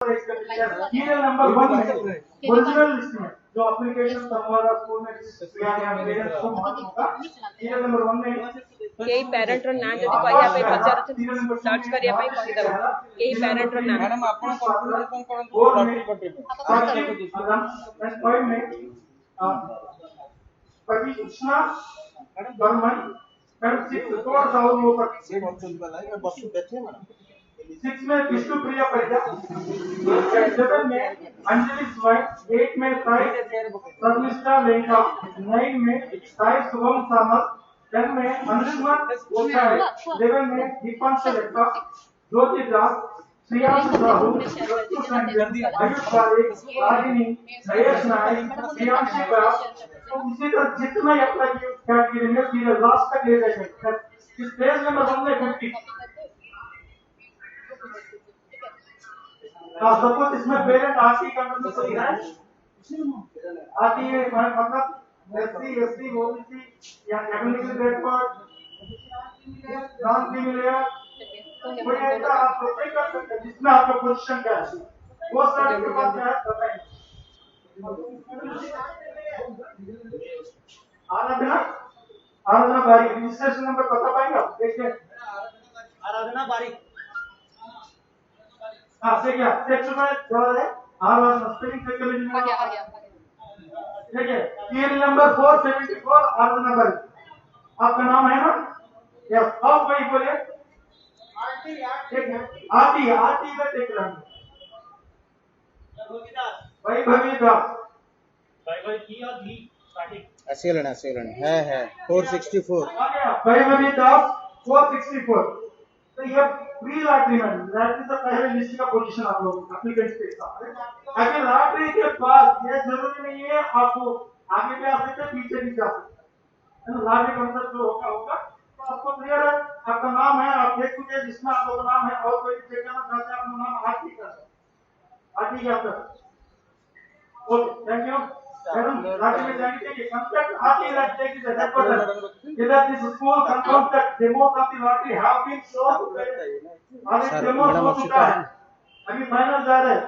Serial number 1 में original list में जो एप्लीकेशन हमारा स्कूल में पेरेंट्स को मालूम होगा सीरियल नंबर 1 में केही प्यारेंट रो ना जदि कहिया पे पचार सर्च करिया पे कहि दबो केही प्यारेंट रो ना मैडम आपण कंफ्यूजन करंतु लॉटरी नेक्स्ट पॉइंट में पति कृष्णा बर्मन मैडम 6 थोड़ा सा और वो पर से ऑप्शन वाला है बस बैठे मैडम 6 में विष्णु प्रिया परिजा 7 में अंजलि स्वाई 8 में साई शर्मिष्ठा लेखा 9 में साई शुभम सामल 10 में अनुष्मान ओछाई 11 में दीपांश लेखा ज्योति दास श्रियांश साहू रत्तु संजय आयुष पारेख रागिनी नयेश नायक श्रियांशी व्यास तो इसी तरह जितना अप्लाई कैटेगरी में सीधे लास्ट तक ले जाएंगे इस पेज नंबर 1 में 50 सपोज इसमें पेरेंट आरटी का मतलब सही है आरटी है मतलब एससी ओबीसी या इकोनॉमिकली बैकवर्ड नॉन क्रिमिनल कोई ऐसा आप अप्लाई कर सकते हैं जिसमें आपका पोजीशन क्या है वो सर के पास है बताइए आराधना बारिक रजिस्ट्रेशन नंबर बता पाएंगे आप देखिए आराधना बारिक हाँ से क्या सेक्शन में जवाब है आराधना स्पेलिंग चेक कर लीजिए आ गया देखिए सीरियल नंबर 474 आराधना बारिक आपका नाम है ना यस आप वही बोलिए आरटी का देख रहा हूँ वैभवी दास असेलन है 464 वैभवी दास 464 तो ये प्री लॉटरी में लॉटरी से पहले लिस्ट का पोजीशन आप लोग एप्लीकेंट के साथ अगर लॉटरी के बाद ये जरूरी नहीं है आपको आगे भी आ सकते पीछे भी जा सकते हैं लॉटरी कंसेप्ट जो होगा तो आपको क्लियर है आपका नाम है आप देख चुके हैं जिसमें आप लोग नाम है और कोई चेक करना चाहते हैं अपना नाम आरटी का आपका okay thank you madam lottery में जाने के लिए कंसेप्ट आरटी लॉटरी की जगह पर इधर this school confirm that demos of the lottery have been shown to आज डेमो हो चुका है अभी फाइनल जा रहा है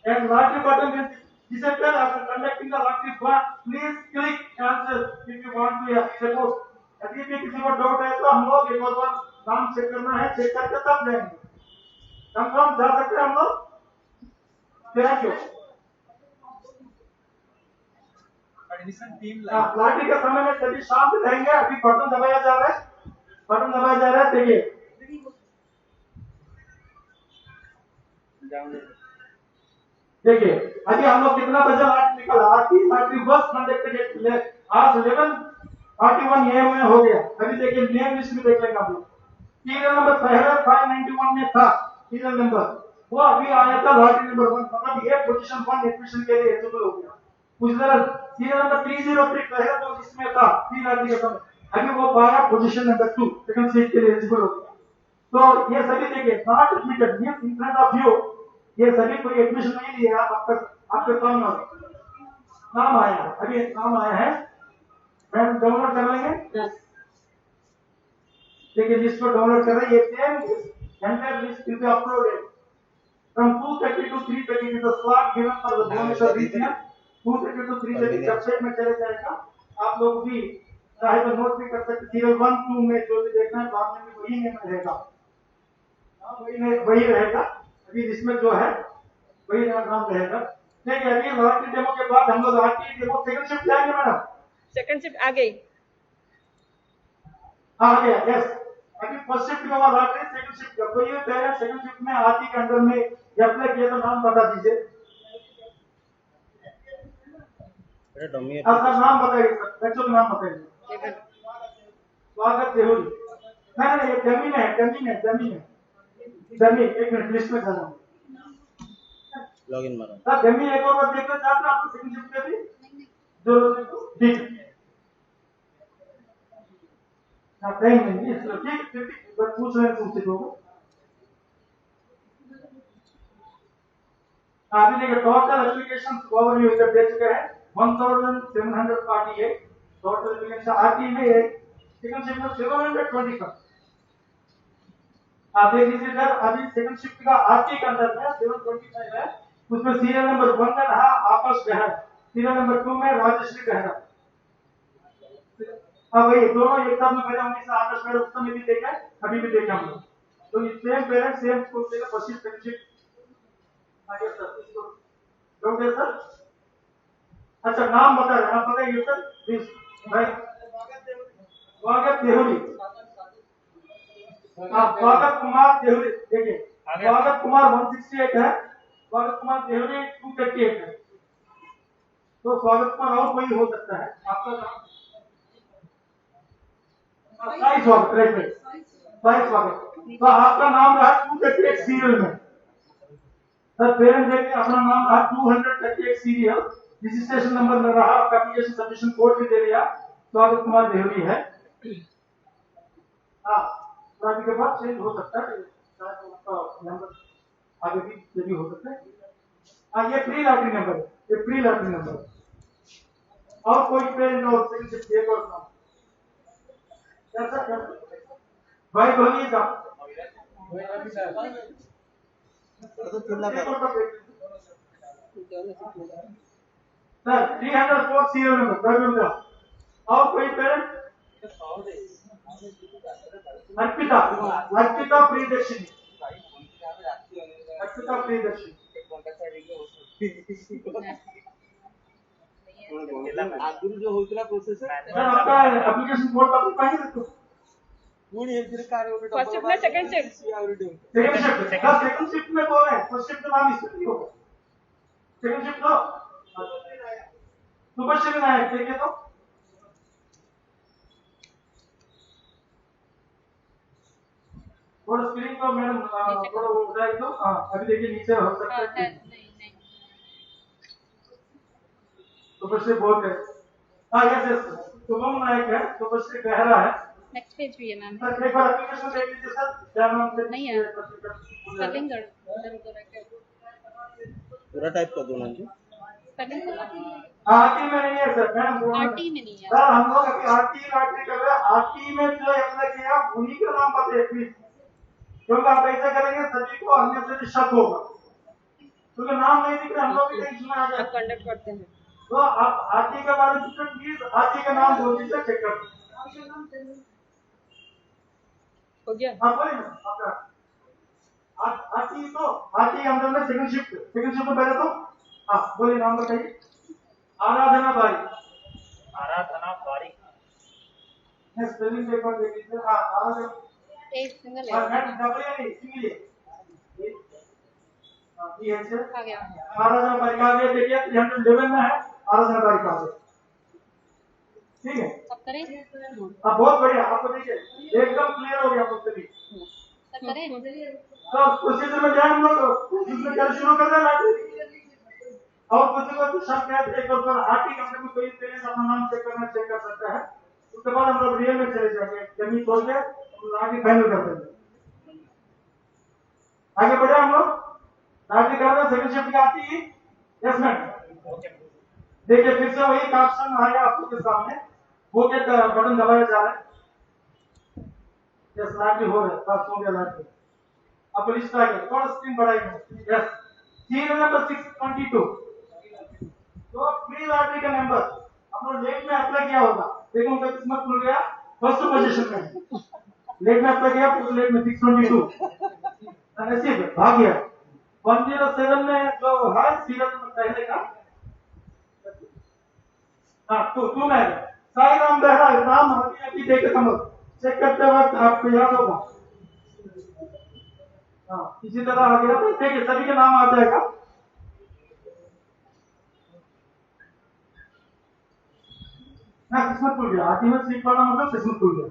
and lottery button is disabled after conducting the lottery fund please click cancel if you want to suppose अभी भी किसी को डाउट है तो हम लोग एक बार नाम चेक करना है चेक करके तब जाएंगे कंफर्म जा सकते हैं हम लोग thank you admission team lottery के समय में सभी शांत रहेंगे अभी बटन दबाया जा रहा है देखिए देखिए अभी हम लोग कितना बजा लॉटरी निकला लॉटरी बस कंडक्टेड आज 11:41 AM में हो गया अभी देखिए नेम लिस्ट में देख लेंगे आप लोग सीरियल नंबर पहले 591 में था सीरियल नंबर वो अभी आया था लॉटरी नंबर 1 मतलब ये पोजीशन 1 एडमिशन के लिए एलिजिबल हो गया उस तरह सीरियल नंबर 303 पहले तो इसमें था प्री लॉटरी के समय अभी वो पाया पोजीशन नंबर 2 सेकंड सीट के लिए एलिजिबल हो गया तो ये सभी देखिए not admitted means in front of you ये सभी कोई एडमिशन नहीं लिया आपके सामने नाम आया अभी नाम आया है मैम डाउनलोड कर लेंगे देखिए लिस्ट को डाउनलोड कर रहे हैं ये same entire list will be uploaded from 2:30 to 3:30 is the slot given for the donation reason 2:30 to 3:30 website में चले जाएगा आप लोग भी चाहे तो नोट भी कर सकते सीरियल 1 2 में जो भी देखना है बाद में भी वही नेम रहेगा वही रहेगा अभी इसमें जो है वही नाम रहेगा देखिए अभी लॉटरी डेमो के बाद हम लोग आरटी डेमो सेकंड शिफ्ट जाएंगे मैडम सेकंड शिफ्ट आ गई आ गया यस अभी फर्स्ट शिफ्ट का लॉटरी सेकंड शिफ्ट का कोई पहले सेकंड शिफ्ट में आरटी के अंदर में अप्लाई किया तो नाम बता दीजिए आपका नाम बताइए बच्चों का नाम बताइए स्वागत जरूर नहीं ये जमीन है एक मिनट लिस्ट में कर रहा हूँ लॉगिन मारो सर जमीन एक और बार देखना चाहते हैं आपको सेकंड शिफ्ट के लिए जो ठीक नहीं इसलिए ठीक पूछ रहे हैं तुमसे लोग अभी देखिए टोटल एप्लीकेशन ओवरव्यू इधर दे चुके हैं 1748 टोटल एप्लीकेशन आरटी में सेकंड शिफ्ट में 720 का आप देख लीजिए सर, अभी सेकंड शिफ्ट का आरटी के अंदर में 725 है, उसमें सीरियल नंबर 1 में रहा आकाश बेहरा, सीरियल नंबर 2 में राजश्री बेहरा। हाँ वही दोनों एक साथ में पैदा होने से आकाश बेहरा उस समय भी देखा है, अभी भी देखा हम लोग। तो सेम पेरेंट सेम स्कूल से फर्स्ट सेकंड शिफ्ट आगे सर इसको डोंट है सर। अच्छा नाम बता रहे हैं, आप बताइए सर प्लीज भाई। स्वागत देहुरी, स्वागत कुमार देहुरी, देखिए स्वागत कुमार 168 है, स्वागत कुमार देहुरी 238 है। तो स्वागत कुमार और कोई हो सकता है आपका नाम? साई स्वागत, राइट, साई स्वागत। तो आपका नाम रहा 238 सीरियल में सर, पेरेंट देखिए अपना नाम रहा 238 सीरियल, रजिस्ट्रेशन नंबर में रहा, आपका एप्लीकेशन सबमिशन कोड भी दे दिया, स्वागत कुमार देहुरी है। हाँ तो के बाद चेंज हो सकता है नंबर, आगे भी हो सकता है। हाँ ये प्री लॉटरी नंबर है, ये प्री लॉटरी नंबर है। और कोई पेरेंट और सेकंड शिफ्ट एक और नाम कैसा भाई बोलिए का सर 304 सीरियल नंबर और कोई पेरेंट? अर्पिता, अर्पिता प्रियदर्शनी, अर्पिता प्रियदर्शनी। आगुरी जो होतला प्रोसेस है सर आपका एप्लीकेशन कोड बता पाएंगे तो पूरी हेल्थ कार्य होने फर्स्ट शिफ्ट में सेकंड शिफ्ट सेकंड शिफ्ट में बोल रहे हैं, फर्स्ट शिफ्ट का नाम इसमें नहीं होगा, सेकंड शिफ्ट तो सुबह शिफ्ट है, देखिए तो थोड़ा स्क्रीन को मैडम थोड़ा वो उठाए तो हाँ अभी देखिए नीचे हो सकता है सुबह से बहुत है। हाँ यस यस शुभम नायक है, सुबह से गहरा है। नेक्स्ट पेज भी है मैम। सर एक बार एप्लीकेशन देख लीजिए सर, क्या नाम से नहीं है स्पेलिंग इधर उधर है पूरा टाइप कर दो ना जी। स्पेलिंग आरटी में नहीं है सर, मैडम आरटी में नहीं है सर, हम लोग अभी आरटी लॉटरी कर रहे हैं, आरटी में जो अप्लाई किया उन्हीं का नाम पता है प्लीज, क्योंकि आप ऐसा करेंगे सभी को अन्य से शक होगा, क्योंकि नाम नहीं दिख रहा हम लोग भी टेंशन में आ आप जाए। कंडक्ट करते हैं तो आप आरटी के बारे में प्लीज आरटी का नाम बोल दीजिए, चेक कर हो गया। आप बोलिए ना आपका आरटी, तो आरटी के अंदर में सेकंड शिफ्ट में पहले तो हाँ बोलिए नाम बताइए। आराधना बारी, आराधना बारी, स्पेलिंग पेपर देख लीजिए। हाँ आराधना एक सिंगल और है नेट डबल नहीं सिंगल है। हाँ ये है सर आ गया आराधना बारी का ये देखिए 311 में है आराधना बारी का, ठीक है सब करें अब बहुत बढ़िया, आपको देखिए एकदम क्लियर हो गया मुझसे भी। सब करें तो प्रोसीजर में जाए हम लोग जिसमें कल शुरू कर देना और किसी को कुछ शक है तो एक बार आरटी कंपनी में कोई पेरेंट्स अपना नाम चेक कर सकता है, उसके बाद हम लोग रियल में चले जाएंगे, जमीन खोल के आगे फाइनल कर देंगे। आगे बढ़े हम लोग आगे कर रहे सेकंड शिफ्ट की आती है। यस मैम देखिए फिर से वही ऑप्शन आया आपके सामने, वो के बटन दबाया जा रहा है। यस लाइट हो रहा है, बस हो गया लाइट। अब लिस्ट आ गया, थोड़ा स्क्रीन बढ़ाएंगे। यस सीरियल नंबर 622 तो प्री लॉटरी का नंबर अपना लेट में अप्लाई किया होगा, देखो उनका किस्मत खुल गया फर्स्ट पोजीशन में, लेट में अप्लाई किया पूरे लेट में 622 नसीब भाग गया। 107 में जो है सीरियल नंबर पहले का हाँ तो में साई राम बेहरा नाम अभी अभी देखे समझ चेक करते वक्त आपको याद होगा। हाँ इसी तरह आ गया तो देखिए सभी के नाम आ जाएगा। ना किस्मत खुल गया, आखिर में सीट वाला मतलब किस्मत खुल गया।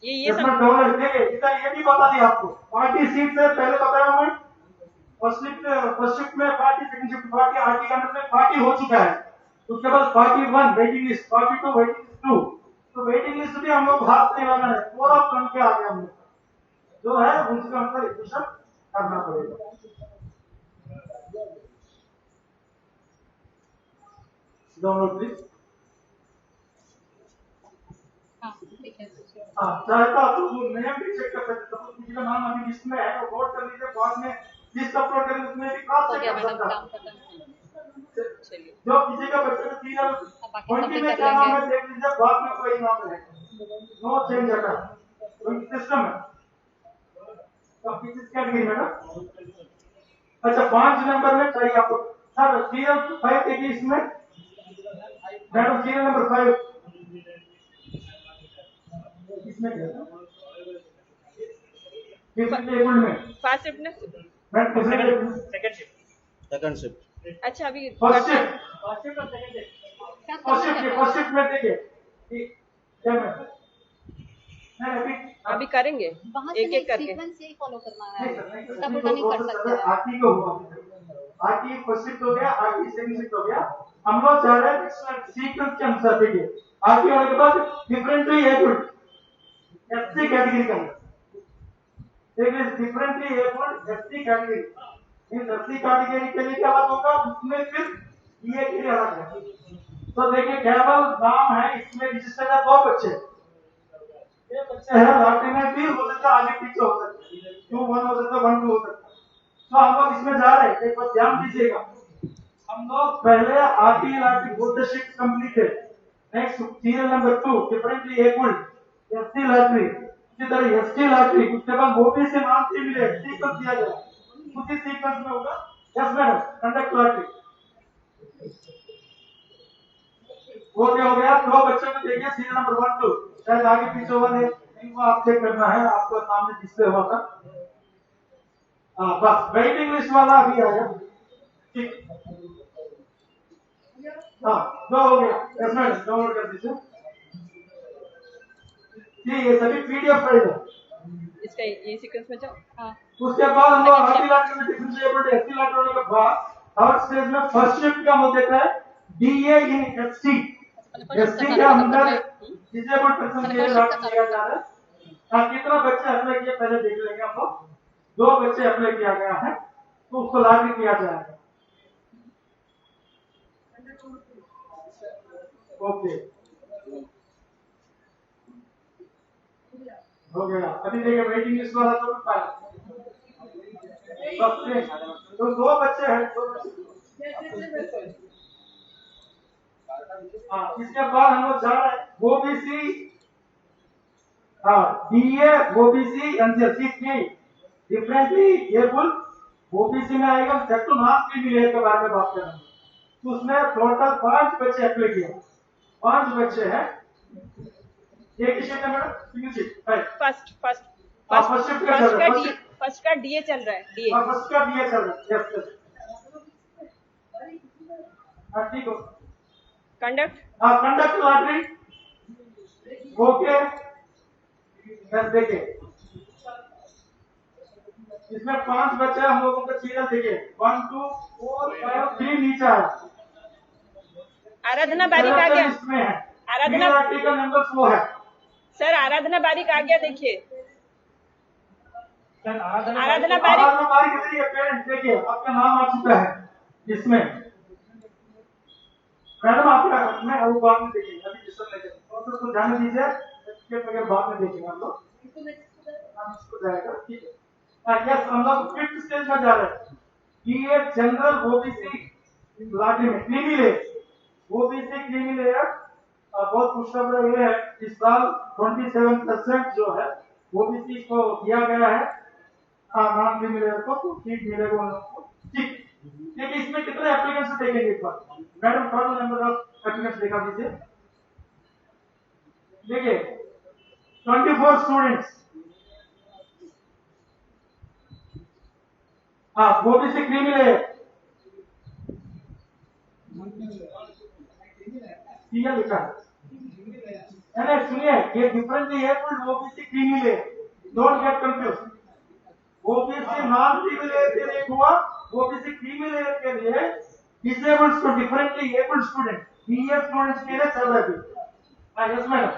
ये इसमें डॉलर देखिए इधर ये भी बता दिया आपको, पार्टी सीट से पहले बताया मैं फर्स्ट शिफ्ट में party, second shift party, RT का मतलब पार्टी हो चुका है, उसके बाद party 1 waiting list, party 2 waiting list 2, तो वेटिंग लिस्ट भी हम लोग हाथ नहीं लगाना है, पूरा बन के आ गया हम लोग जो है उसके अंदर एडमिशन करना पड़ेगा। Download please. हाँ हाँ चाहता तो वो नेम भी चेक कर सकते हो, किसी का नाम अभी लिस्ट में है तो वोट कर लीजिए, बाद में लिस्ट अपलोड करें उसमें भी क्रॉस हो चेक गया कर मैडम, सकता काम है। खत्म। चलिए, जो किसी का बच्चे का सीरियल बाकी सब ट्वेंटी भी में कर क्या नाम लेंगे। है देख लीजिए, बाद में कोई नाम रहेगा, नो चेंज होगा, क्योंकि सिस्टम है। तो किस कैटेगरी में ना, अच्छा 5 नंबर में चाहिए आपको सर, सीरियल 5 देखिए इसमें मैडम, सीरियल नंबर 5 इसमें क्या है? किस टेबल में फर्स्ट शिफ्ट ने, मैडम किस टेबल में? Second shift. Second shift. अच्छा अभी फर्स्ट करना शिफ्ट, फर्स्ट शिफ्ट में देखिए क्या मैडम, नहीं अभी अभी करेंगे वहाँ से एक एक करके। सीक्वेंस यही फॉलो करना नहीं है, सर, नहीं उल्टा सर, पुल्टा नहीं कर सकते हैं। आरटी को हुआ, आरटी फर्स्ट शिफ्ट हो गया, आरटी सेकंड शिफ्ट हो गया, हम लोग जा रहे हैं सीक्वेंस के अनुसार। देखिए आरटी होने के बाद डिफरेंटली एबल्ड एससी कैटेगरी का देखिए, डिफरेंटली एबल्ड एससी कैटेगरी, इन एससी कैटेगरी के लिए क्या अलग होगा, उसमें फिर ये के लिए अलग है। तो देखिए केवल नाम है इसमें, रजिस्टर है 2 बच्चे, ये बच्चे हैं लॉटरी में भी हो सकता है, आगे पीछे हो सकता है, 2-1 हो सकता है, 1-2 हो सकता है। तो हम लोग इसमें जा रहे हैं, एक बार ध्यान दीजिएगा, हम लोग पहले RT lottery both shift completed, next serial number 2 differently abled SC lottery, इसी तरह एसटी लॉटरी, उसके बाद ओबीसी नॉन क्रिमिनल सीक्वेंस दिया गया, उसी सीक्वेंस में होगा। यस मैडम, कंडक्ट लॉटरी वो क्या हो गया, 2 बच्चों को देखिए, सीरियल नंबर 1-2, शायद आगे पीछे हुआ है नहीं हुआ, आप चेक करना है, आपको सामने डिस्प्ले हुआ था। हाँ बस वेटिंग लिस्ट वाला अभी आया, ठीक। हाँ 2 हो गया, यस मैडम डाउनलोड कर दीजिए जी, ये सभी पीडीएफ फाइल है। इसका ये सीक्वेंस में जाओ। हाँ, उसके बाद हम लोग आरटी लॉटरी में डिफरेंशिएबल एससी लॉटरी होने के बाद थर्ड स्टेज में फर्स्ट शिफ्ट का हम देता है डीए इन एससी, एससी के अंदर डिसेबल्ड पर्सन के लिए लॉटरी किया जा रहा है। कितना बच्चे अप्लाई किए पहले देख लेंगे हम लोग, 2 बच्चे अप्लाई किया गया है तो उसको लॉटरी किया जाएगा। ओके हो गया, अभी देखिए वेटिंग लिस्ट वाला तो पाया, तो 2 बच्चे हैं, 2 बच्चे। हाँ इसके बाद हम लोग जा रहे हैं ओबीसी, हाँ डीए ओबीसी एनसीएलसी की डिफरेंटली एबल, ओबीसी में आएगा, सेक्ट टू नॉन क्रिमिनल के बारे में बात कर रहे हैं। तो उसमें टोटल 5 बच्चे अप्लाई किए, 5 बच्चे हैं, एक ही शिफ्ट है madam, single shift right. First first हाँ, first shift का चल रहा है, फर्स्ट का डीए चल रहा है, डीए। और फर्स्ट का डीए चल रहा है, यस यस, हाँ ठीक हो। कंडक्ट हाँ कंडक्ट लॉटरी ओके, यस देखिए इसमें 5 बच्चे हम लोगों का सीरियल देखिए 1 2 4 5 3 नीचे है, आराधना बारिक आ गया, इसमें है आराधना लॉटरी का नंबर वो है सर, आराधना बारिक आ गया, देखिए आराधना बारिक। आराधना बारिक इधर ही है, पेरेंट्स देखिए आपका नाम आ चुका है इसमें, मैडम आपका मैं वो बाद में देखेंगे, अभी डिस्टर्ब नहीं करेंगे, प्रोसेस को जाने दीजिए, सर्टिफिकेट वगैरह बाद में देखेंगे हम लोग, हम इसको जाएगा ठीक है। यस हम लोग 5th स्टेज में जा रहे हैं, डीए जनरल ओबीसी लॉटरी में creamy layer, OBC creamy layer बहुत खुशखबर ये है, इस साल 27% जो है ओबीसी को दिया गया है, नॉन क्रीमी लेयर को तो सीट मिलेगा उन लोगों को, ठीक। देखिए इसमें कितने एप्लीकेंट्स देखेंगे एक बार, madam total number of applicants दिखा दीजिए, देखिए 24 स्टूडेंट्स, हाँ ओबीसी क्रीमी लेयर सीएल लिखा है, सुनिए ये differently abled OBC creamy layer, don't get confuse, OBC non creamy layer के लिए हुआ, ओबीसी क्रीमी लेयर के लिए disabled student, differently abled student, BA students के लिए चल रहा है। यस मैडम,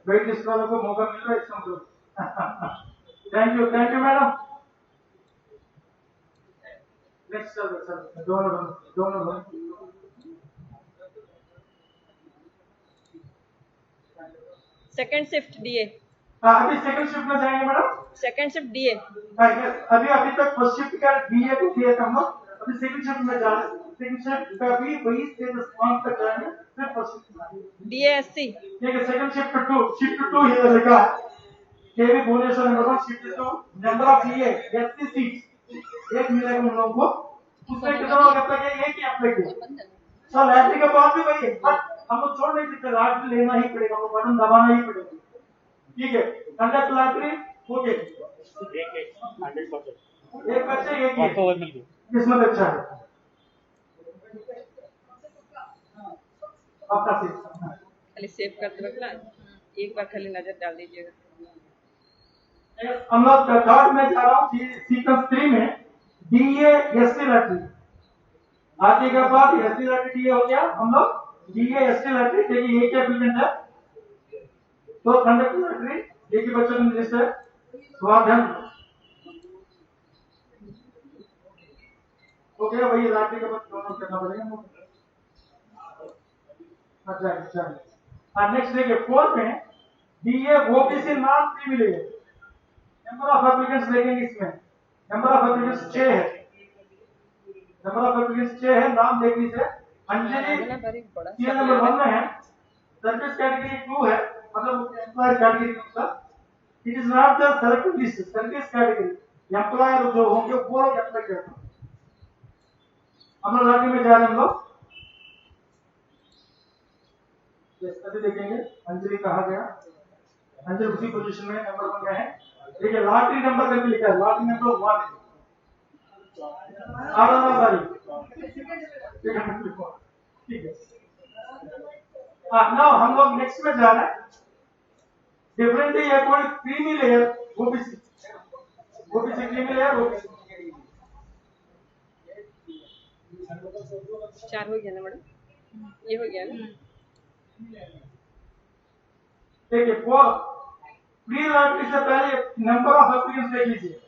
वेट लिस्ट वालों को मौका मिल रहा है इसका मतलब, थैंक यू मैडम। चल दोनों सेकंड शिफ्ट डीए, अभी सेकंड शिफ्ट में जाएंगे मैडम। Second shift DA. अभी तक फर्स्ट शिफ्ट का डीए को किया था हम लोग, अभी सेकंड शिफ्ट में जा रहे हैं। सेकंड शिफ्ट का भी वही स्टेटस पॉइंट तक जाएंगे, फिर फर्स्ट शिफ्ट में डीएससी। ठीक है। सेकंड शिफ्ट 2 ये लिखा है KV Bhubaneswar number shift 2 number of DA SC seat एक मिलेगा उन लोगों को। उसमें कितना लोग अप्लाई किया, एक ही अप्लाई किया। सर लैटरी का बात भी वही है, बट हम लोग छोड़ नहीं सकते, लैटरी लेना ही पड़ेगा, वो बटन दबाना ही पड़ेगा। ठीक है। कंडक्ट लैटरी हो गया, एक 100%। एक बच्चे एक ही आपको और मिल गया। किस्मत अच्छा है आपका से। खाली सेव करते वक्त ना एक बार खाली नजर डाल दीजिएगा। हम लोग थर्ड में जा रहा हूँ, सीक्वेंस 3 में डीए एसटी लैटरी आगे के बाद एसटी लैटरी डीए हो गया। हम लोग डीए एसटी लैटरी देखिए एक एप्लीकेंट है, तो कंडक्ट लैटरी एक ही बच्चों की लिस्ट है। स्वाधन हो गया, वही लैटरी के बाद दोनों करना पड़ेगा। अच्छा नेक्स्ट देखिए 4 में DA OBC non privilege number of applicants देखेंगे। इसमें नंबर ऑफ एप्लीकेंट्स 6 है, नंबर ऑफ एप्लीकेंट्स 6 है। नाम देख लीजिए अंजलि सीरियल नंबर 1 में है, सर्विस कैटेगरी 2 है, मतलब एम्प्लॉयर कैटेगरी का। It is not the selected list, service category employer जो होंगे वो लोग अप्लाई करते हैं। हम लोग लॉटरी में जा रहे हैं हम लोग। अभी देखेंगे अंजलि कहा गया, अंजलि उसी पोजीशन में नंबर 1 में है। देखिए लॉटरी नंबर करके लिखा है, लॉटरी नंबर 1 ठीक है। नाउ हम लोग नेक्स्ट में जा रहे हैं। डिफरेंटली ये कोई creamy layer OBC creamy layer OBC 4 हो गया ना मैडम, ये हो गया ना। देखिए वो प्री लॉटरी से पहले नंबर ऑफ एप्लीकेंट्स देख लीजिए।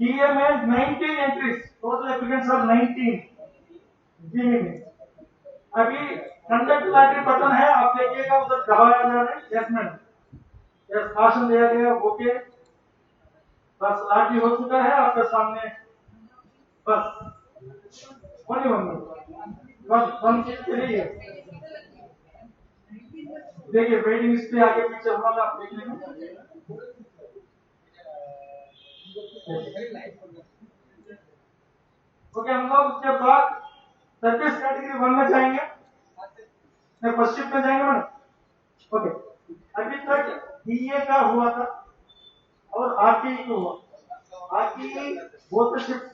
डीए में 19 entries, total applicants are 19 DA में। अभी कंडक्ट लॉटरी बटन है, आप देखिएगा उधर दबाया जा रहा है यस मैडम, यस भाषण दिया गया ओके। बस लॉटरी हो चुका है आपके सामने, बस ओनली वन के लिए देखिए वेटिंग लिस्ट पे आगे पीछे होगा आप देख लेंगे। ओके हम लोग उसके बाद सर्विस कैटेगरी 1 में जाएंगे, फर्स्ट शिफ्ट में जाएंगे मैडम। ओके अभी तक डीए का हुआ था और आरटीई को हुआ। आरटीई वो तो शिफ्ट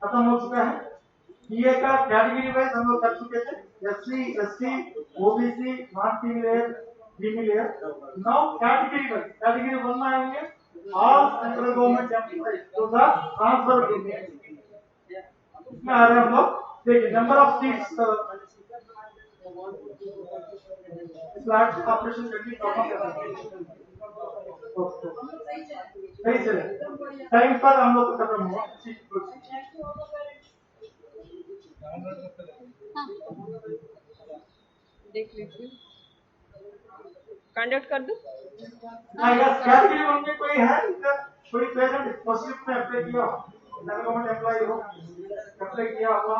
खत्म हो चुका है। डीए का कैटेगरी वाइज हम लोग कर चुके थे, SC ST OBC non creamy layer. Now category 1 में आएंगे ऑल सेंट्रल गवर्नमेंट एम्प्लॉइज जो था ट्रांसफर इसमें आ रहे हैं हम लोग। देखिए number of seats flat operation करके सही चले, टाइम पर हम लोग खत्म हुआ। देख लीजिए, कंडक्ट कर दो। कैटेगरी 1 में कोई है कोई पेरेंट फर्स्ट शिफ्ट में अप्लाई किया गवर्नमेंट एम्प्लॉय हो अप्लाई किया हुआ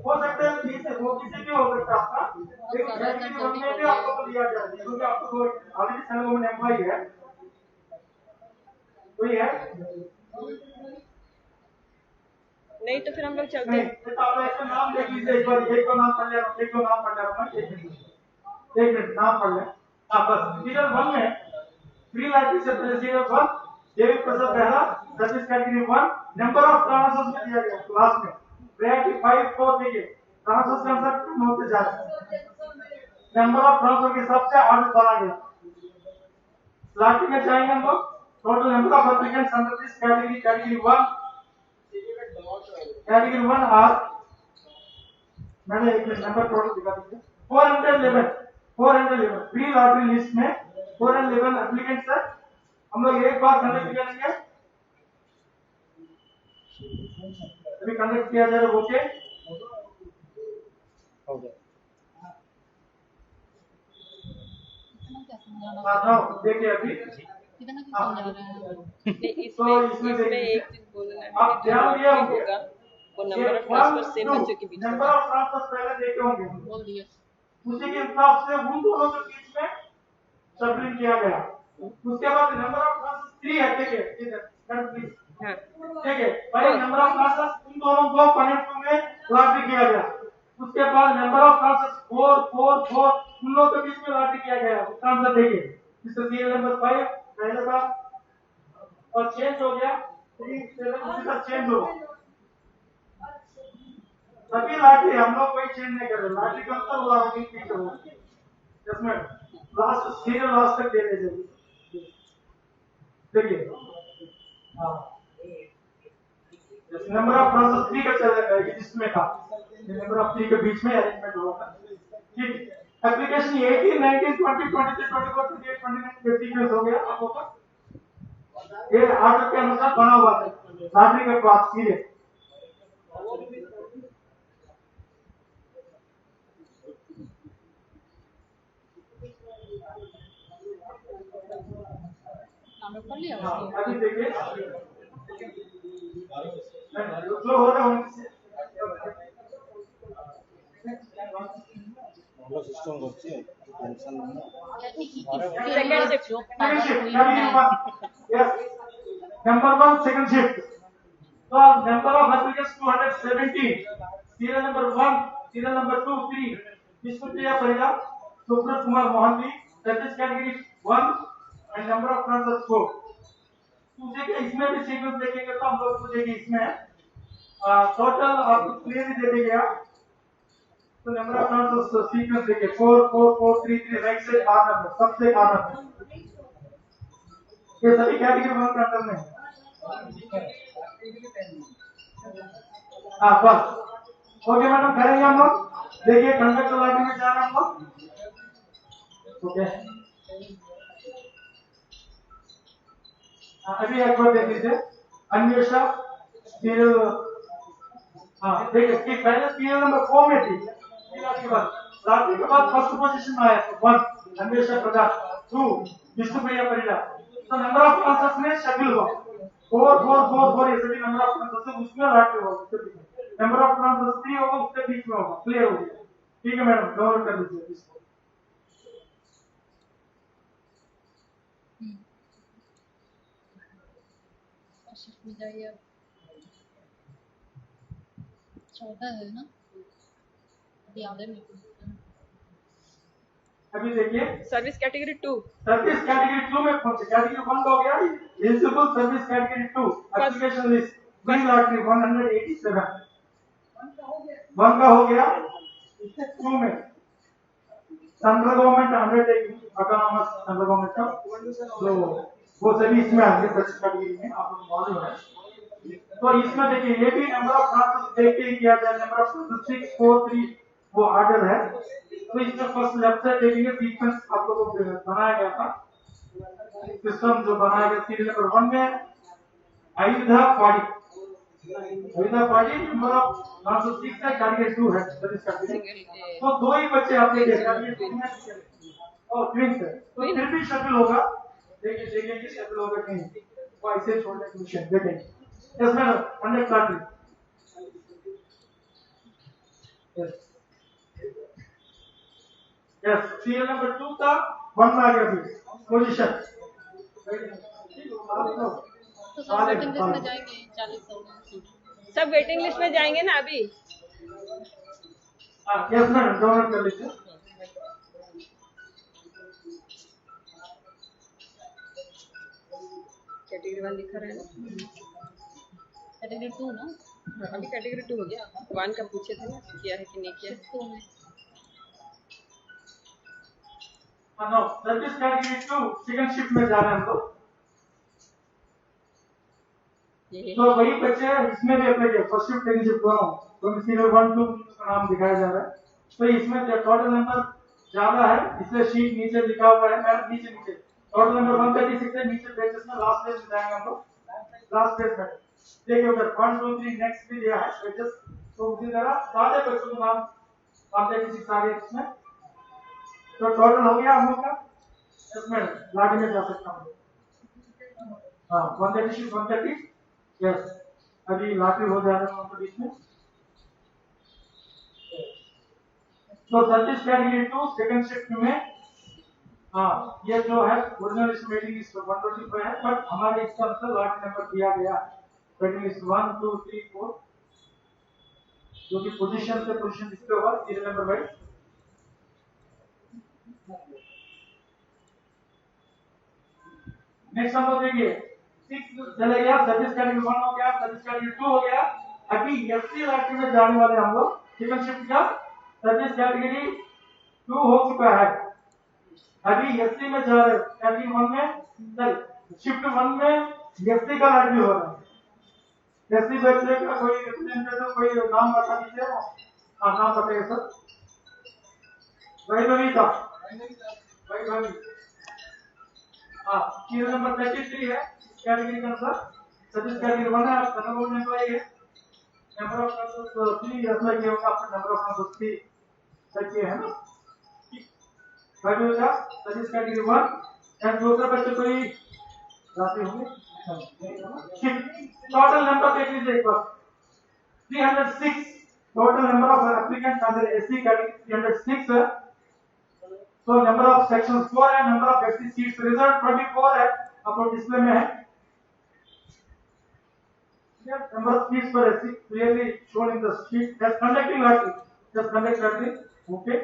हो सकता है, किसी वो किसी भी हो सकता है आपका, लेकिन कैटेगरी 1 में भी आपको दिया जाएगा क्योंकि आपको ऑलरेडी सेंट्रल गवर्नमेंट एम्प्लॉय है। कोई है नहीं तो फिर हम लोग चलते नहीं, हैं। तो आप ऐसे नाम देख लीजिए एक बार, एक को नाम पढ़ लिया, एक को नाम पढ़ लिया, एक मिनट नाम पढ़ ले। हाँ बस सीरियल 1 में प्री लॉटरी से पहले serial 1 Devi Prasad Behera service category 1 number of transfers में दिया गया क्लास में प्रायोरिटी 5 4 देखिए ट्रांसफर्स का आंसर कम होते जा रहे हैं, नंबर ऑफ ट्रांसफर के हिसाब से आगे बढ़ा गया। लॉटरी में जाएंगे हम लोग, total number of applicants under this category 1 are मैंने एक नंबर टोटल दिखा दीजिए 411 प्री लॉटरी लिस्ट में 411 एप्लीकेंट्स है। हम लोग एक बार कंडक्ट करेंगे अभी कंडक्ट किया जा रहा है ओके हो गया। देखिए अभी कितना क्या समझा रहे हैं? नहीं, तो इसमें एक चीज बोलना है आप कि जो ध्यान दिया लॉटरी होगा होगा वो नंबर ऑफ ट्रांसफर सेम बच्चों के बीच में नंबर ऑफ ट्रांसफर पहले देखे होंगे बोल दिया। उसी के हिसाब से उन दोनों के बीच में शफलिंग किया गया उसके बाद नंबर ऑफ ट्रांसफर 3 है ठीक है हाँ ठीक है पहले नंबर ऑफ ट्रांसफर उन दोनों को कनेक्ट में लॉटरी किया गया उसके बाद नंबर ऑफ ट्रांसफर 4 4 4 उन लोगों के बीच में लॉटरी किया गया आंसर देखिए इसका सीरियल नंबर 5 पहले बार और चेंज हो गया 3 7 उसी का चेंज हो गया अभी लॉटरी हम लोग कोई चेंज नहीं कर रहे लॉटरी का अंतर हुआ होगी ठीक है इसमें लास्ट सीरियल लास्ट तक दे दीजिए देखिए हां नंबर ऑफ ट्रांसफर 3 का चलेगा इसमें था नंबर ऑफ 3 के बीच में अरेंजमेंट होगा ठीक एप्लीकेशन 18 19 20 23 24 28 29 के सीक्वेंस हो गया आपको ये आर्डर के अनुसार बना हुआ है लॉटरी का पास सीरियल नाम कर लिया अभी देखिए जो हो रहा है ଭଲ ସିଷ୍ଟମ କରୁଛି ଟେନସନ ନାହିଁ। Second shift yes number 1 second shift so number of applicants 217 serial number 1 serial number 2 3 Vishnupriya Parija Subrata Kumar Mohanty service category 1 and number of transfer 4 मुझे कि इसमें भी सीक्वेंस देखेंगे तो हम लोग मुझे कि इसमें टोटल आपको क्लियरली दे दिया गया तो नंबर ऑफ ट्रांसफर सीक्वेंस देखिए 4 4 4 3 3 राइट से आर नंबर सबसे आर नंबर ये सभी कैटेगरी 1 के अंदर में हाँ बस ओके मैडम करेंगे हम लोग देखिए कंडक्टर लॉटरी में जा रहे हैं हम लोग ओके अभी एक बार देख लीजिए अन्वेषा सीरियल हाँ देखिए कि पहले सीरियल नंबर 4 में थी लॉटरी के बाद फर्स्ट पोजीशन में आया 1 अन्वेषा प्रकाश 2 विष्णुप्रिया परिजा तो नंबर ऑफ ट्रांसफर्स में शेड्यूल हुआ 4 4 4 4 ये सभी नंबर ऑफ ट्रांसफर्स उसमें लॉटरी होगा नंबर ऑफ ट्रांसफर्स 3 होगा उसके बीच में होगा क्लियर हो गया ठीक है मैडम डाउनलोड कर लीजिए इसको शिफ्ट में जाइए अब 14 है ना अभी याद है मेरे को अभी देखिए सर्विस कैटेगरी 2 सर्विस कैटेगरी 2 में कौन से कैटेगरी 1 का हो गया eligible service category 2 application list green lottery 187 1 का हो गया 2 में central government undertaking autonomous central government का तो वो सभी इसमें आएंगे सर्विस कैटेगरी में आप लोग मालूम है तो इसमें देखिए ये भी नंबर ऑफ ट्रांसफर देख के ही किया जाए नंबर ऑफ 6 4 3 वो ऑर्डर है तो इसमें फर्स्ट लेफ्ट साइड देखेंगे सीक्वेंस आप लोगों को बनाया गया था सिस्टम जो बनाया गया सीरियल नंबर 1 में अयोध्या पाड़ी नंबर ऑफ ट्रांसफर 6 है कैटेगरी 2 है सर्विस कैटेगरी तो दो ही बच्चे आपके कैटेगरी और ट्विंस है तो फिर भी शेड्यूल होगा देखिए देखेंगे शेड्यूल होगा नहीं वो ऐसे छोड़ने की मिशन देखेंगे yes madam conduct lottery yes serial number 2 था 1 में आ गया फिर पोजीशन तो सब वेटिंग लिस्ट में जाएंगे 40 हो गए सब वेटिंग लिस्ट में जाएंगे ना अभी यस मैडम डाउनलोड कर लीजिए कैटेगरी 1 लिखा रहा है ना कैटेगरी 2 ना अभी कैटेगरी 2 हो गया 1 का पूछे थे ना किया है कि नहीं किया शिफ्ट 2 में no service category 2 second shift में जा रहे हैं हम लोग ये तो वही बच्चे इसमें भी अप्लाई किया फर्स्ट शिफ्ट सेकंड शिफ्ट दोनों तो सीरियल 1 2 का नाम दिखाया जा रहा है तो इसमें टोटल नंबर ज्यादा है इसलिए शीट नीचे लिखा हुआ है मैम नीचे टोटल नंबर 136 है नीचे पेजेस में लास्ट पेज में जाएंगे हम लोग लास्ट पेज में देखिए उधर 1 2 3 नेक्स्ट भी दिया है पेजेस। तो उसी तरह सारे बच्चों के नाम आप देख लीजिए सारे इसमें। तो टोटल हो गया हम लोग का इसमें लागे में जा सकता हूँ। हाँ 136 130 यस अभी लाके हो जा रहा है उनके बीच में। तो सर्विस कैटेगरी 2 सेकंड शिफ्ट में हाँ ये जो है ओरिजिनल इस वेटिंग लिस्ट 125 है बट हमारे इसका मतलब लाट नंबर दिया गया है वेटिंग लिस्ट 1 2 3 4 जो कि पोजीशन से पोजीशन इसके होगा सीरियल नंबर वाइज। नेक्स्ट हम लोग देखिए 6 चले गया सर्विस कैटेगरी 1 हो गया सर्विस कैटेगरी 2 हो गया। अभी एससी लैट में जाने वाले हम लोग सेकंड शिफ्ट का सर्विस कैटेगरी 2 हो चुका है। अभी एससी में जा रहे कैटेगरी 1 में सर शिफ्ट 1 में एससी का लैट भी हो रहा है। एससी बच्चे का कोई रिप्रेजेंटेटिव कोई नाम बता दीजिए। हाँ नाम बताइए सर। वैभवी का वैभवी हाँ सीरियल नंबर 33 है कैटेगरी के अनुसार सर्विस कैटेगरी 1 है आप कन्वर्ट एम्प्लॉय है नंबर ऑफ कंसल्ट 3 ऐसा किया होगा आपका नंबर ऑफ कंसल्ट 3 सर ये है ना वैभवी का सर्विस कैटेगरी 1 एंड दूसरा बच्चे कोई जाते होंगे टोटल नंबर देख लीजिए एक बार 306 total number of applicants under SC category 306 है। So number of sections 4 है number of SC seats result 24 है आपको डिस्प्ले में है। Number of seats per SC clearly shown in the sheet as conducting lottery just conduct lottery okay।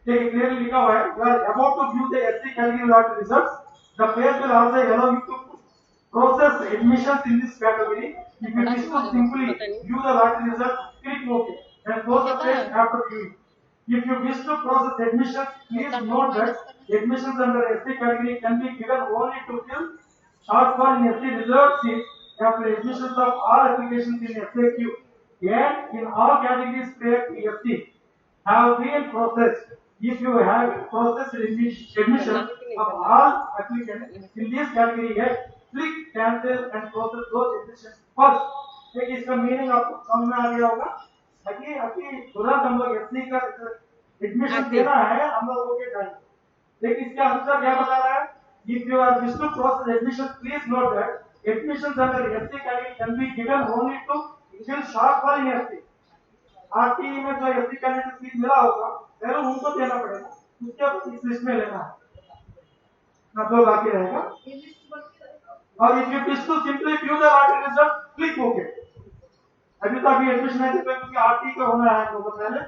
देखिए clearly लिखा हुआ है you are about to view the SC category lottery results the page will also allow you to process admissions in this category. If you wish to simply view the lottery result, click OK and close the page after viewing. If you wish to process admissions, please note that admissions under SC category can be given only to fill shortfall in SC reserved seats after admissions of all applications in SAQ and in all categories prior to SC have been processed. If you have processed admission of all applicants in this category, click cancel and process those admissions first. देखिए इसका meaning आपको समझ में आ गया होगा। अभी अभी तुरंत हम लोग एससी का एडमिशन देना है हम लोगों के टाइम। देखिए इसका आंसर क्या बता रहा है if you are wish to process admission please note that admissions under SC category can be given only to fill shortfall in SC। RT में जो एससी कैंडिडेट सीट मिला होगा पहले उनको देना पड़ेगा उसके बाद इस लिस्ट में लेना है ना तो बाकी रहेगा। और if you wish to simply view the lottery result click OK। अभी तो अभी एडमिशन है क्योंकि आरटी का होना है तो पहले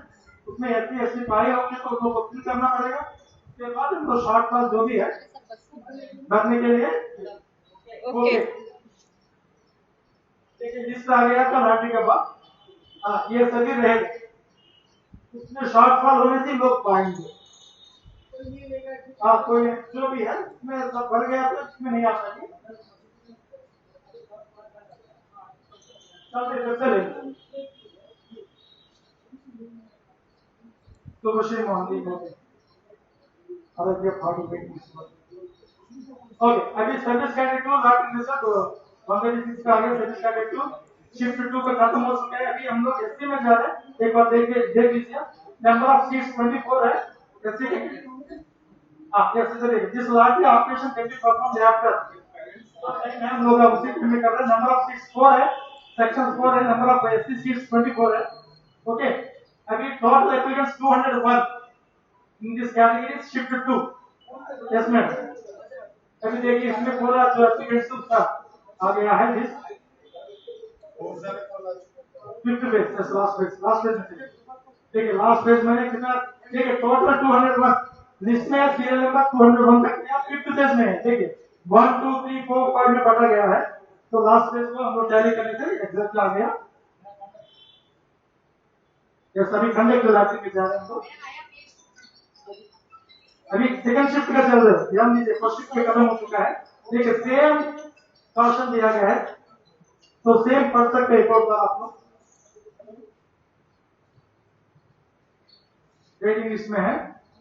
उसमें एससी एससी पाए होंगे तो उनको फिल करना पड़ेगा उसके बाद उनको शॉर्टफॉल जो भी है भरने के लिए ओके। देखिए लिस्ट आ गया था लॉटरी का बाद हाँ ये सभी रहेगा उसमें शॉर्टफॉल होने से लोग पाएंगे। हाँ कोई जो भी है उसमें सब भर गया तो इसमें नहीं आ सके चलेगा। तो बशे मोहम्मदी को अरे ये फाटू पे ओके अभी सर्विस कैटेगरी 2 लॉटरी रिजल्ट 136 का आ गया सर्विस कैटेगरी 2 शिफ्ट 2 का खत्म हो चुका है। अभी हम लोग एससी में जा रहे हैं एक बार देख लीजिए नंबर ऑफ सीट्स 24 है एससी के हां एससी से जिस lottery operation can be performed after हम लोग उसी में कर रहे हैं। नंबर ऑफ सीट्स 4 है सेक्शन 4 है नंबर ऑफ एससी सीट्स 24 है ओके। अभी total applicants 201 in this category shift 2 yes ma'am. अभी देखिए इसमें पूरा जो एप्लीकेंट्स उसका आ गया है this fifth page last page देखिए लास्ट पेज में कितना देखिए टोटल 201 लिस्ट में सीरियल नंबर 201 तक या फिफ्थ पेज में है देखिए 1 2 3 4 5 में पता गया है तो लास्ट पेज को हम लोग टैली करने से एग्जैक्ट आ गया। ये सभी कंडक्ट लॉटरी में जा रहे हैं तो अभी सेकंड शिफ्ट का चल रहा है ध्यान दीजिए फर्स्ट शिफ्ट में खत्म हो चुका है देखिए सेम क्वेश्चन दिया गया है तो सेम पढ़ सकते हैं एक और बार आप लोग वेटिंग लिस्ट में है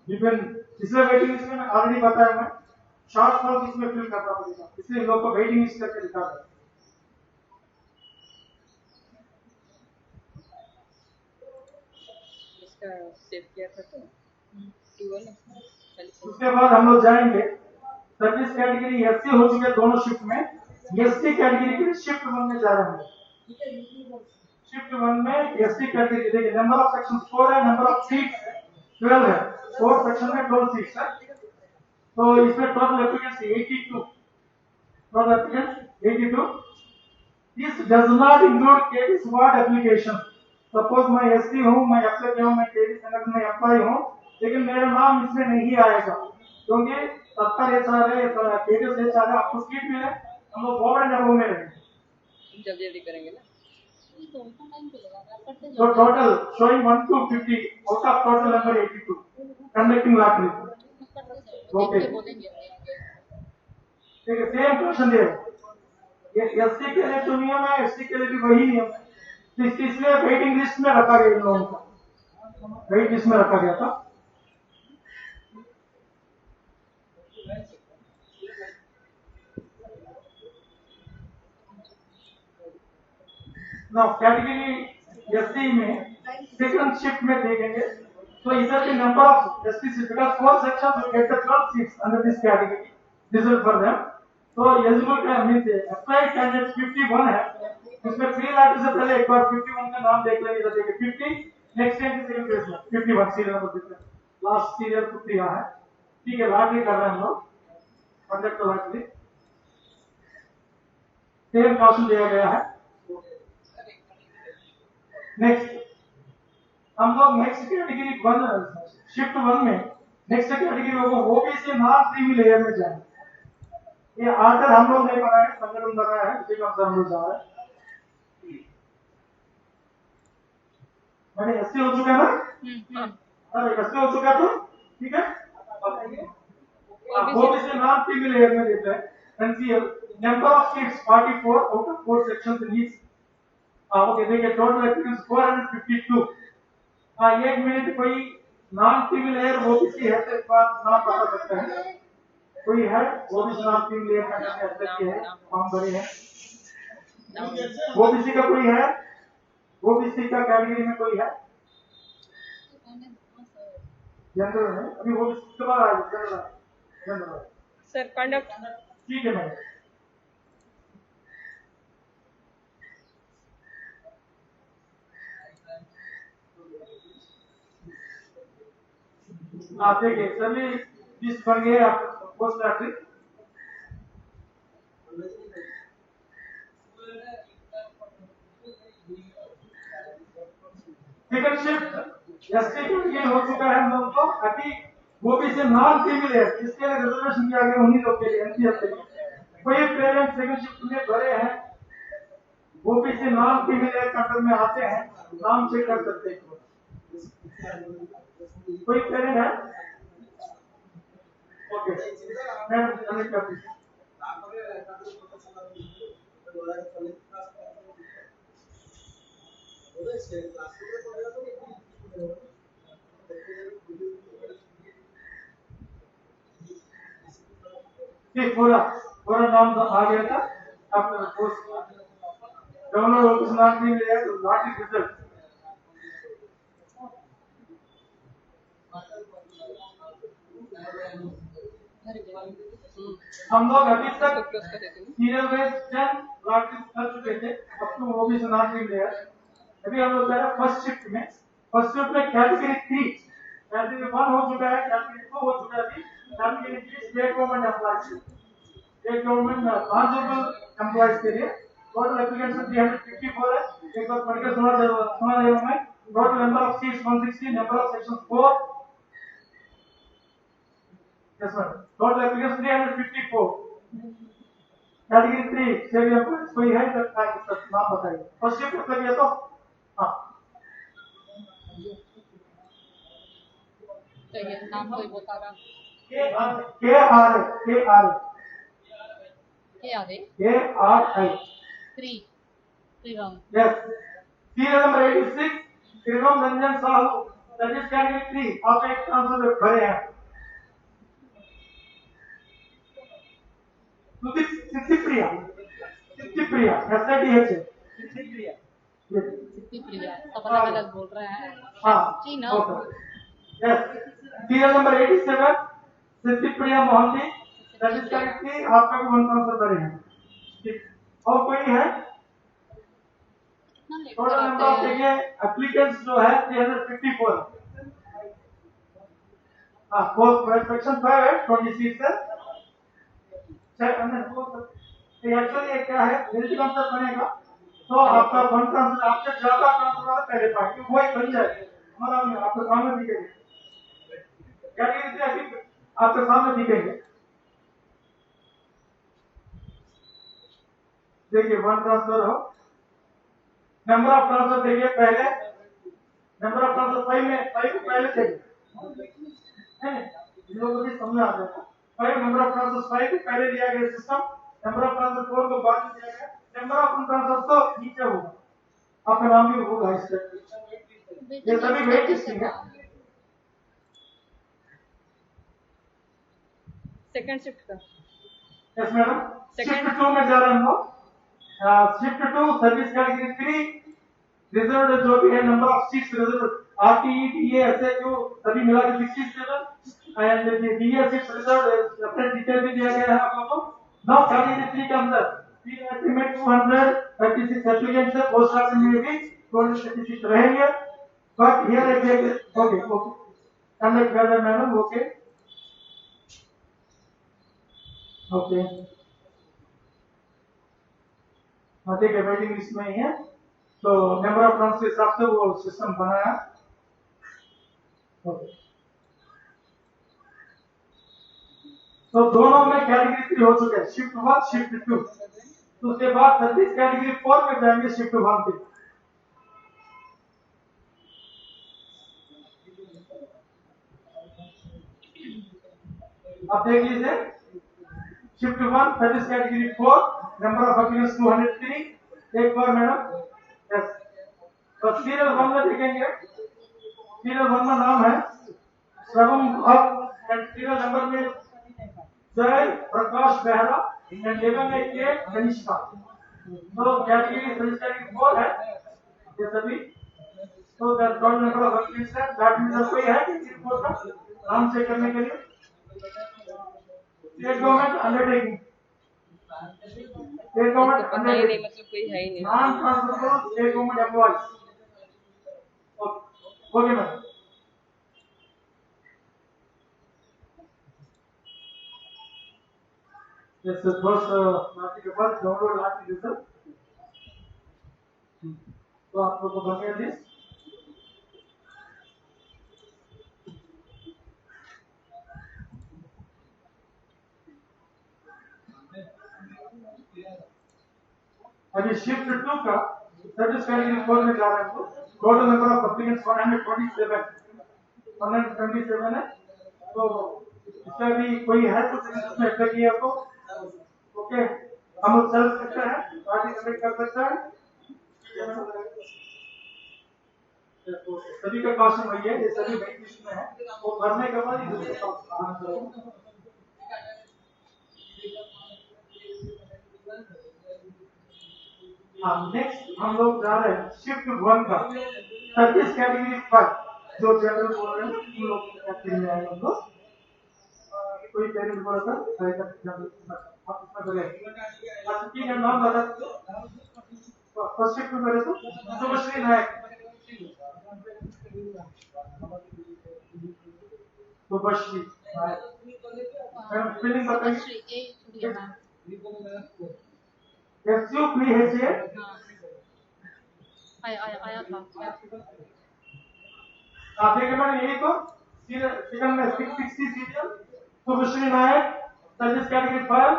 विभिन्न इसमें वेटिंग लिस्ट में ऑलरेडी बताया मैं शॉर्ट फॉर्म इसमें फिल करना पड़ेगा, इसलिए लोग को वेटिंग लिस्ट करके लिखा है। इसका सेव किया था तो Q1 उसके बाद हम लोग जाएंगे सर्विस कैटेगरी एससी हो चुके दोनों शिफ्ट में, एसटी कैटेगरी के लिए शिफ्ट 1 में जा रहे हैं। शिफ्ट 1 में एसटी कैटेगरी देखिए नंबर ऑफ सेक्शन 4 है, नंबर ऑफ सीट्स 12 है, 4 सेक्शन में 12 सीट्स है, तो इसमें total applicants 82, total applicants 82। This does not include KDS ward application. Suppose मैं एससी हूं, मैं अप्लाई किया हूं, मैं केडीएस संगठन में अप्लाई हूं, लेकिन मेरा नाम इसमें नहीं आएगा क्योंकि 70 एचआर है, केडीएस एचआर है, आपको सीट मिले, हम लोग बोर्ड एंड अबव में रहेंगे। जल्दी करेंगे ना। तो उतना टाइम चलेगा करते So total showing 1 to 50 out of total number 82 conducting lottery. Okay. बोलेंगे ठीक है, सेम क्वेश्चन दे ये एससी के लिए जो नियम है एसटी के लिए भी वही नियम है, तो इसलिए वेटिंग लिस्ट में रखा गया इन लोगों को, वेट लिस्ट में रखा गया था। नाउ कैटेगरी एससी में सेकंड शिफ्ट में देखेंगे, तो इधर के number of SC seat because 4 sections will get the 12 seats under this category, this is for them. तो एलिजिबल का मींस अप्लाइड कैंडिडेट्स 51 है, उसमें प्री लॉटरी से पहले एक बार 51 का नाम देख लेंगे, तो देखिए 50 नेक्स्ट टाइम सेकंड पेज में 51 सीरियल नंबर दिख रहा है, लास्ट सीरियल 50 यहां है। ठीक है, लॉटरी कर रहे हैं हम लोग, कंडक्ट लॉटरी, सेम क्वेश्चन दिया गया है। नेक्स्ट हम लोग नेक्स्ट कैटेगरी 1 शिफ्ट 1 में नेक्स्ट कैटेगरी लोगों ओबीसी नॉन क्रीमी लेयर में जाएंगे। ये आर्डर हम लोग नहीं बनाए, संगठन बनाया है, उसी का हम लोग जा रहे हैं। मैंने एससी हो चुका है ना, अरे एससी हो चुका तो ठीक है, ओबीसी नॉन क्रीमी लेयर में देते हैं। NCL number of seats 44 out of 4 sections in each. Okay देखिए टोटल एप्लीकेंट्स 452। एक मिनट, कोई नॉन क्रीमी लेयर ओबीसी है तो इस बार नाम बता सकते हैं, कोई है ओबीसी नॉन क्रीमी लेयर का नाम ऐसा किया है, फॉर्म भरे हैं, ओबीसी का कोई है, ओबीसी का कैटेगरी में कोई है जनरल है, अभी ओबीसी के बाद आएगा जनरल सर कंडक्ट। ठीक है मैम। आप देखिए सभी लिस्ट बन गए आप post lottery. Second shift SC के हो चुका है हम लोग को, अभी वो भी से नॉन क्रीमी है, इसके लिए रिजर्वेशन किया गया उन्हीं लोग के लिए, एनसीएफ के लिए। कोई पेरेंट सेकंड शिफ्ट में भरे हैं, वो भी से नॉन क्रीमी लेयर कंट्रोल में आते हैं, नाम चेक कर सकते हैं। कोई पेरेंट है? ओके मैं कनेक्ट कर दीजिए। ठीक, पूरा नाम तो आ गया था, आपने पोस्ट डाउनलोड ऑफिस नाम भी मिला है, तो लॉटरी रिजल्ट हम लोग अभी तक सीरियल वाइज 10 लॉटरी कर चुके थे, अब तो वो भी नाम भी मिला है। अभी हम लोग जा रहे हैं फर्स्ट शिफ्ट में। फर्स्ट शिफ्ट में कैटेगरी 3, कैटेगरी 1 हो चुका है, कैटेगरी 2 हो चुका है, अभी category 3 state government employees, state government transferable employees के लिए टोटल एप्लीकेशन 354 है। एक बार पढ़कर सुना देगा मैं। Total number of seats 160, number of section 4, yes sir, total application 354। Category 3 state employees कोई है तो नाम बताइए। फर्स्ट शिफ्ट मतलब ये तो हाँ चाहिए, नाम कोई बता रहा के आर आई 3 round. yes serial number 86 Trilom Ranjan Sahu, that is category 3 आप एक ट्रांसफर भरे हैं। सिद्धिप्रिया, सिद्धिप्रिया, SIDH, सिद्धिप्रिया। सिद्धि प्रिया सब अलग अलग बोल रहे हैं। हाँ, जी ना। Yes, serial number 87, Siddhipriya Mohanty, that is correctly आपका भी 1 ट्रांसफर करेंगे। ठीक, और कोई है? कितना लेट टोटल नंबर ऑफ कराते हैं? देखिए एप्लीकेंट्स जो है 354। हाँ, फोर सेक्शन 5 है 26 से एक्चुअली ये क्या है, यदि कंसर्ट बनेगा तो आपका 1 ट्रांसफर आपसे ज्यादा ट्रांसफर पहले पाएंगे, वही बन जाएगा हमारा नहीं, आपके सामने दिखेगा, क्या ये अभी आपके सामने दिखेंगे। देखिए 1 ट्रांसफर हो, नंबर ऑफ ट्रांसफर देखिए पहले, नंबर ऑफ ट्रांसफर 5 में 5 पहले थे, लोगों को समझ आ जाएगा। 5 नंबर ऑफ ट्रांसफर 5 को पहले दिया गया सिस्टम, नंबर ऑफ ट्रांसफर 4 को बाद में दिया गया, नंबर ऑफ ट्रांसफर तो नीचे होगा, आपका नाम भी होगा इस तरह। ये सभी वेट लिस्टिंग है। सेकंड शिफ्ट का। यस मैडम, Second- शिफ्ट 2 में जा रहे हैं हम लोग। शिफ्ट 2 सर्विस कैटेगरी 3 रिजर्व जो भी है, number of 6 reserve, RTE DA ऐसे जो सभी मिला के 67 एंड DA 6 रिजर्व, अपने डिटेल भी दिया गया है आप लोगों को। नाउ कैटेगरी 3 के अंदर 3 एस्टिमेट 236 एप्लीकेंट्स है, पोस्ट ऑफिस में भी 236 रहेंगे, but here exact okay conduct कर रहे हैं मैडम, ओके ओके हाँ ठीक है, वेटिंग लिस्ट में ही है, तो नंबर ऑफ राउंड्स के हिसाब से वो सिस्टम बनाया। ओके, तो दोनों में कैटेगरी 3 हो चुके हैं, शिफ्ट 1 शिफ्ट 2, तो उसके बाद सर्विस कैटेगरी 4 में जाएंगे शिफ्ट 1 पे। आप देख लीजिए, shift 1 service category 4, number of applicants 203, एक बार मैडम। यस, तो सीरियल 1 में देखेंगे, सीरियल 1 में नाम है श्रवम भट्ट एंड सीरियल नंबर में जय प्रकाश बेहरा एंड 11 में के कनिष्का। तो कैटेगरी सर्विस कैटेगरी 4 है ये सभी, तो that total number of applicants है, दैट मींस कोई है कि रिपोर्ट का नाम चेक करने के लिए state government undertaking, state government पता ही नहीं, अंडरटेकिंग, मतलब कोई है ही नहीं। Non transferable state government employees. Okay ma'am, yes sir, first नाटी के बाद डाउनलोड नाटी सर, तो आप लोग को बन गया लिस्ट। अभी शिफ्ट 2 का सर्विस कैटेगरी 4 में जा रहे हैं, टोटल नंबर ऑफ एप्लीकेंट्स 127 है, तो इसका भी कोई है तो इसमें अप्लाई किया तो ओके, हम लोग चल सकते हैं, पार्टी कनेक्ट कर सकते हैं। तो सभी का क्वेश्चन वही है, ये सभी वेट लिस्ट में है, वो भरने के बाद ही दूसरे का। हाँ, नेक्स्ट हम लोग जा रहे हैं शिफ्ट 1 का सर्विस कैटेगरी 5, जो जनरल बोल रहे हैं उन लोग कैटेगरी में आए हम लोग। कोई पेरेंट बोला था जनरल, आप इसमें बोले अच्छा ठीक है, नाम बता दो फर्स्ट शिफ्ट में मेरे तो शुभश्री नायक, शुभश्री नायक स्पेलिंग बताइए। SUPHA आया था। आप देखें मैंने यही तो सीरियल में 660 सीरियल, शुभश्री नायक सर्विस कैटेगरी 5।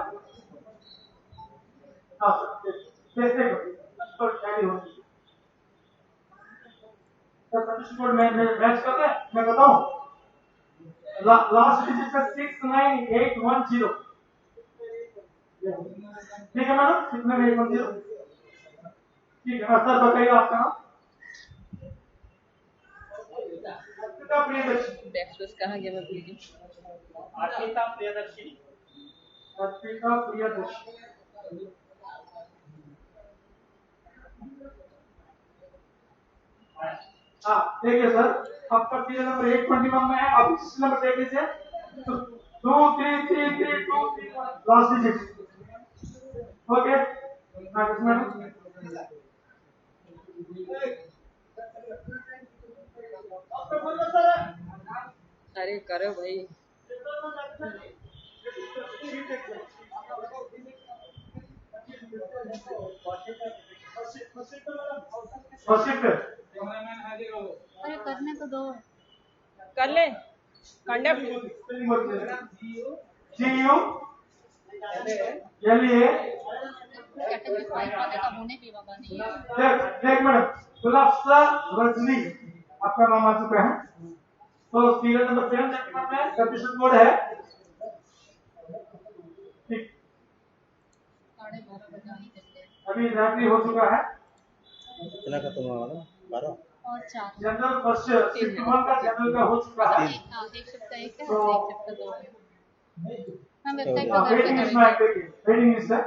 हाँ कैसे तो टैली होगी तो सर्टिफिकेट में मैच करते हैं, मैं बताऊं लास्ट डिजिट का 69810, ठीक है मैडम, 69810, ठीक है सर बताइए आपका नाम। बैकस्पेस कहाँ गया मैं भूल गई। आशिता प्रियदर्शी, अर्पिता प्रियदर्शी। हाँ देखिए सर, आपका सीरियल नंबर 821 में है। आप इस नंबर देख लीजिए, 233321 लास्ट डिजिट। Okay madam. अरे करो भाई। अरे करने तो दो। कर ले कंडक्ट। GU LA। कैटेगरी 5 वाले का होने भी बाबा नहीं है। देख मैडम, गुलाफ्सा रजनी आपका नाम आ चुका है। तो सीरियल नंबर 7 में कंडीशन कोड है। ठीक, 12:30 बजा ही देते हैं। अभी रात्रि हो चुका है। कितना खत्म हुआ ना 12 और 4 जनरल फर्स्ट शिफ्ट 1 का जनरल का हो चुका है। एक शिफ्ट का एक है और एक शिफ्ट का 2 है। हम वेबसाइट हाँ, पर घर वेटिंग पे लिस्ट में करेंगे। देखिए, वेटिंग लिस्ट है।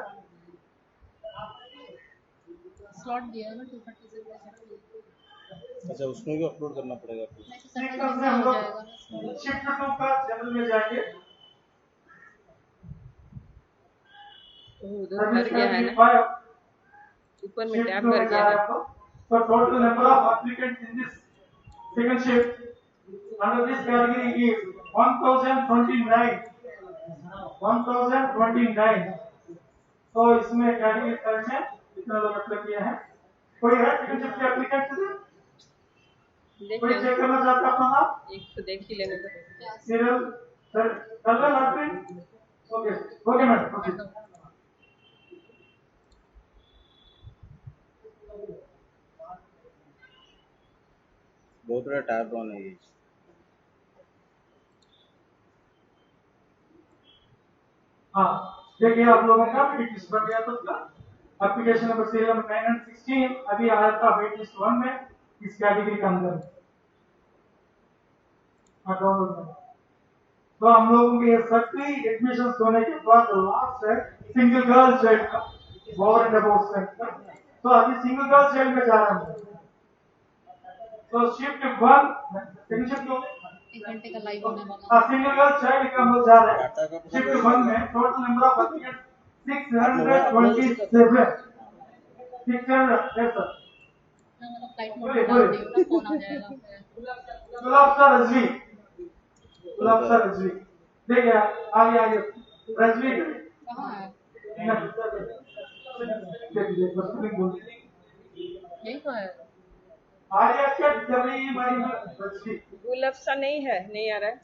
स्लॉट दिया है ना 2:30 से 4:30। अच्छा उसमें भी अपलोड करना पड़ेगा फिर। नहीं तो ठीक सैटरडे है, में हम हो लोग जाएगा ना slot। शिफ्ट 2 का जनरल में जाएंगे। उधर भर गया है ना, ऊपर में टैब भर गया है। So total number of applicants in this second shift under this category is 1029. 1029. तो इसमें कैटेगरी में कितना लोग अप्लाई किए हैं? कोई है सेकंड शिफ्ट के एप्लीकेंट? देख कोई लेंगे, चेक करना चाहता है अपना नाम? एक तो देख ही लेंगे तो। सीरियल सर कर लो lottery. Okay okay madam, okay. बहुत बड़ा टैब ऑन है ये। हाँ देखिए, आप लोगों का वेट लिस्ट बन गया। तो एप्लीकेशन नंबर सीरियल नंबर 916 अभी आया था वेट लिस्ट 1 में, इस कैटेगरी के अंदर डाउनलोड में। तो हम लोगों के सभी एडमिशन होने के बाद लास्ट है सिंगल गर्ल चाइल्ड का, ओवर एंड अबाउट सेट का। तो अभी सिंगल गर्ल चाइल्ड में जा रहा हूँ। तो शिफ्ट 1 सेकंड शिफ्ट 1 घंटे का लाइव होने वाला है। सिंगल गर्ल चाइल्ड का हम लोग जा रहे हैं। शिफ्ट 1 में टोटल नंबर ऑफ एप्लीकेंट 627। 600 है सर। मैं मतलब फ्लाइट मोड पे डाल दी हूँ ना, फोन आ जाएगा फिर। गुलाफ्सा रजवी, गुलाफ्सा रजवी देखिए, आगे आगे रजवी कहाँ है? देखिए बस बोल यही तो है। आगे अच्छा जमी भाई रजवी। गुलाफ्सा नहीं है, नहीं आ रहा है।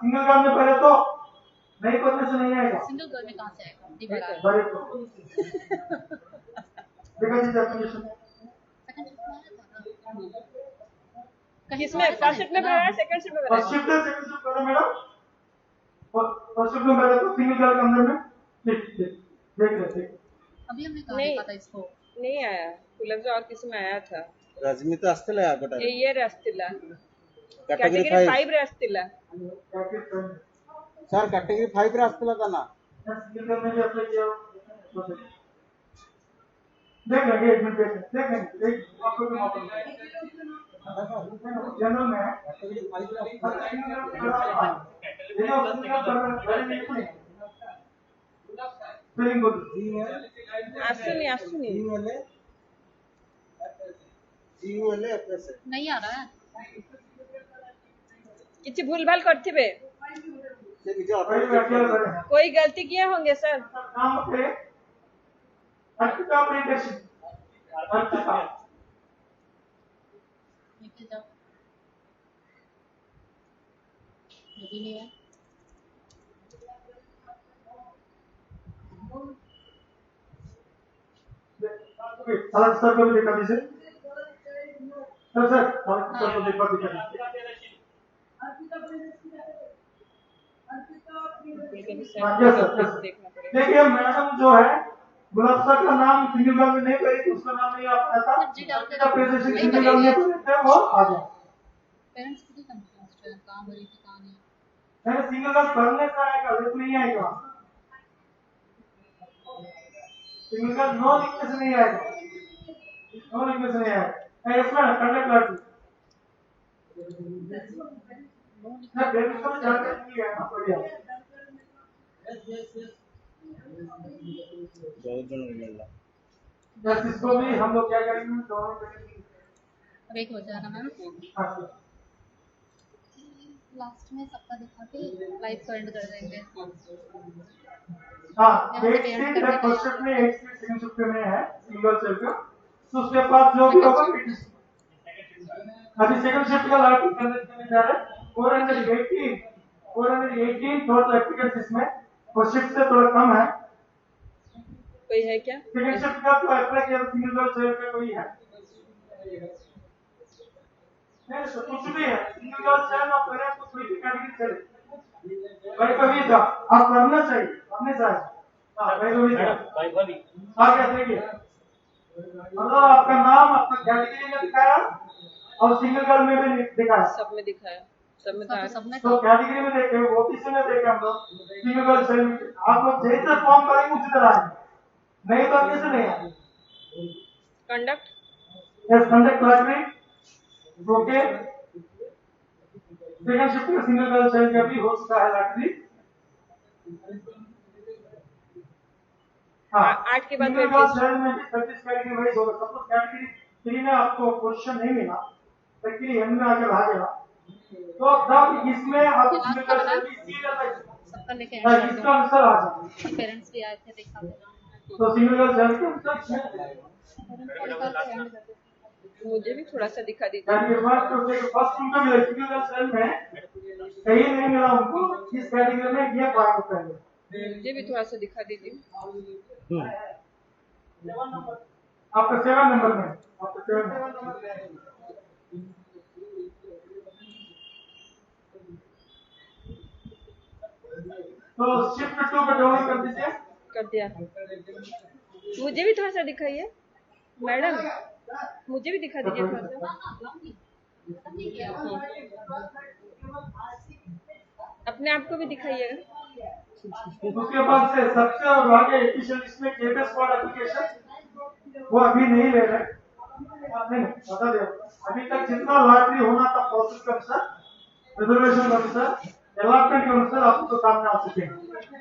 सिंगल काम में पहले तो नहीं करने से नहीं आएगा। सिंगल गर्ल में कहाँ से आएगा? नहीं भरा है। बड़े तो देखा जी एप्लीकेशन सेकंड शिफ्ट में आया था ना। किसमें फर्स्ट शिफ्ट में भरा है, सेकंड शिफ्ट में भरा फर्स्ट है? शिफ्ट है, सेकंड शिफ्ट करो मैडम। फर्स्ट शिफ्ट में पहले तो सिंगल काम के अंदर में ठीक ठीक देख लेते। अभी हमने कहा नहीं। देखा था इसको। नहीं आया, गुलाफ्सा और किसी में आया था। रजनीता असतला आगटा ये रस्तिला कैटेगरी कैटेगरी 5 5 रस्तिला। सर कैटेगरी 5 रे असतला था ना। सिंगल में भी अप्लाई किया देख लेंगे, एक मिनट देख लेंगे, एक आपको भी मौका जनरल में है। स्पेलिंग बोल आसुनी आसुनी जीयूएलए एफएस नहीं आ रहा है। किसी भूल भाल करते बे, से नीचे ऑटो कोई गलती किए होंगे सर। नाम पे अर्पिता प्रियदर्शी, अर्पिता नीचे जाओ। ये भी नहीं है। अलग सर को भी देखा दीजिए सर, सर अलग सर को देखा दीजिए। देखिए मैडम जो है गुलाफ्सा का नाम सिंगल गर्ल में नहीं पड़ी थी, उसका नाम नहीं आ पाया था। अर्पिता प्रियदर्शी सिंगल गर्ल में पड़े थे, वो आ गया। पेरेंट्स खुद ही कंफ्यूज्ड है, कहाँ भरी थी कहाँ नहीं। सिंगल गर्ल पढ़ने से आएगा, लिख नहीं आएगा। सिंगल गर्ल नो लिखने से नहीं आएगा, नो लिखने से नहीं आएगा। इसमें कंडक्ट लड़की ना बेबी को जानकारी है ना, बढ़िया। बस इसको भी हम लोग क्या करेंगे, दोनों करेंगे। अब एक हो जाना मैम, लास्ट में सबका दिखा के लाइव को एंड कर देंगे। हाँ, एक सीट है फर्स्ट शिफ्ट में, एक सीट सेकंड शिफ्ट में है सिंगल सेल का, तो उसके पास जो भी होगा अभी सेकंड शिफ्ट का लड़की करने जा रहा है 418 टोटल एप्लीकेंट्स इसमें, फर्स्ट शिफ्ट से थोड़ा कम है। कोई है क्या? सेकंड शिफ्ट का तो अप्लाई किया सिंगल गर्ल सेल का कोई है नहीं, तो कुछ भी है सिंगल गर्ल सेल आप करें तो कोई भी कैटेगरी चले। भाई कभी था आप करना चाहिए, हमने चाहिए। हाँ भाई कभी था भाई भाभी हाँ क्या देखिए, मतलब आपका नाम आपका कैटेगरी में दिखाया और सिंगल गर्ल में भी दिखाया, सब में दिखाया, सब में था। सबने तो कैटेगरी में देखे, ओबीसी में देखे हम लोग सिंगल गर्ल सेल में। आप लोग जैसे फॉर्म करेंगे उसी तरह आएंगे, नहीं तो कैसे नहीं आएंगे। Conduct yes conduct class okay. Second shift में सिंगल गर्ल सेल का भी हो चुका है लॉटरी। हाँ 8 के बाद सिंगल गर्ल सेल में भी सर्विस कैटेगरी वाइज होगा। सपोज कैटेगरी 3 में आपको पोजीशन नहीं मिला, कैटेगरी एन में आकर आ गया, तो तब इसमें आप सिंगल गर्ल सेल की सीट अलग सबका लेके एंड है, कर इसका आंसर आ जाएगा। पेरेंट्स भी आए थे, देखा तो सिंगल गर्ल सेल का आंसर मुझे भी थोड़ा सा दिखा दीजिए। कैटेगरी 1 तो फर्स्ट उनको मिला सिंगल गर्ल सेल में सही नहीं मिला उनको, इस कैटेगरी में ये पॉइंट होता है। मुझे भी थोड़ा सा दिखा दीजिए। आपका 7 नंबर में, आपका 7 नंबर। तो शिफ्ट 2 को डाउन कर दीजिए। कर दिया। मुझे भी थोड़ा सा दिखाइए मैडम, मुझे भी दिखा दीजिए थोड़ा सा। अपने आप को भी दिखाइएगा। उसके बाद से सबसे और आगे एफिशिएंट इसमें केबीएस कोड एप्लीकेशन वो अभी नहीं ले रहे, नहीं बता दे। अभी तक जितना लॉटरी होना था प्रोसेस का अनुसार, रिजर्वेशन का अनुसार, अलॉटमेंट के अनुसार आपको सामने आ चुके हैं।